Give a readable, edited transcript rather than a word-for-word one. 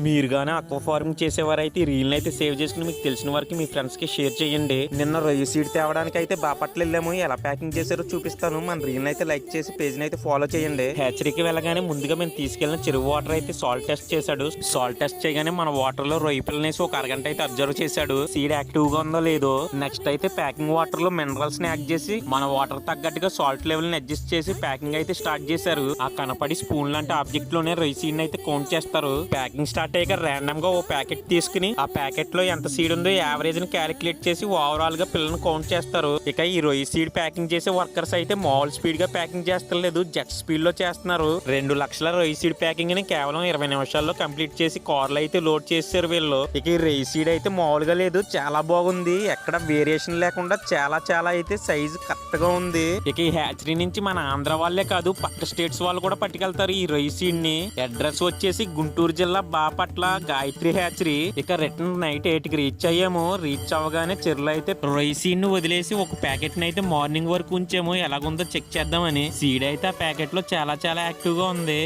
మీరు గానీ aqua farming చేసేవారైతే ఈ రీల్ అయితే సేవ్ చేసుకుని మీకు తెలిసిన వారికి మీ ఫ్రెండ్స్ కి షేర్ చేయండి. నిన్న రొయ్య సీడ్ తేవడానికి అయితే బాపట్ల వెళ్ళాము. ఎలా ప్యాకింగ్ చేశారో చూపిస్తాను. మన రీల్ అయితే లైక్ చేసి పేజ్ అయితే ఫాలో చేయండి. హ్యాచరీకి వెళ్ళగానే ముందుగా మేము తీసుకెళ్లిన చెరువు వాటర్ అయితే సాల్ట్ టెస్ట్ చేశాడు. సాల్ట్ టెస్ట్ చేయగానే మన వాటర్ లో రొయ్య పిల్లనేసి ఒక అరగంట అయితే అబ్జర్వ్ చేశాడు. సీడ్ యాక్టివ్ గా ఉందో లేదో. నెక్స్ట్ అయితే ప్యాకింగ్ వాటర్ లో మినరల్స్ ని యాడ్ చేసి మన వాటర్ తగ్గట్టుగా సాల్ట్ లెవెల్ ని అడ్జస్ట్ చేసి ప్యాకింగ్ అయితే స్టార్ట్ చేశారు. ఆ కనపడి స్పూన్ లాంటి ఆబ్జెక్ట్ లోనే రొయ్య సీడ్ అయితే కౌంట్ చేస్తారు. ప్యాకింగ్ స్టార్ట్ అయ్యాక ర్యాండమ్ గా ఓ ప్యాకెట్ తీసుకుని ఆ ప్యాకెట్ లో ఎంత సీడ్ ఉందో యావరేజ్ ని క్యాలిక్యులేట్ చేసి ఓవరాల్ గా పిల్లలను కౌంట్ చేస్తారు. ఇక ఈ రొయ్య సీడ్ ప్యాకింగ్ చేసే వర్కర్స్ అయితే మామూలు స్పీడ్ గా ప్యాకింగ్ చేస్తలేదు, జెట్ స్పీడ్ లో చేస్తున్నారు. 2 లక్షల రొయ్య సీడ్ ప్యాకింగ్ ని కేవలం 20 నిమిషాల్లో కంప్లీట్ చేసి కార్లు అయితే లోడ్ చేశారు వీళ్ళు. ఇక ఈ రొయ్య సీడ్ అయితే మామూలుగా లేదు, చాలా బాగుంది. ఎక్కడ వేరియేషన్ లేకుండా చాలా చాలా అయితే సైజు కరెక్ట్ గా ఉంది. ఇక ఈ హ్యాచరీ నుంచి మన ఆంధ్ర వాళ్ళే కాదు పక్క స్టేట్స్ వాళ్ళు కూడా పట్టుకెళ్తారు ఈ రొయ్య సీడ్ ని. అడ్రస్ వచ్చేసి గుంటూరు జిల్లా బాపట్ల గాయత్రి హ్యాచరీ. ఇక రిటర్న్ నైట్ 8కి రీచ్ అయ్యాము. రీచ్ అవ్వగానే చెరువులో అయితే రొయ్య సీడ్ ని వదిలేసి ఒక ప్యాకెట్ ని అయితే మార్నింగ్ వరకు ఉంచాము. ఎలాగుందో చెక్ చేద్దామని. సీడ్ అయితే ఆ ప్యాకెట్ లో చాలా చాలా యాక్టివ్ గా ఉంది.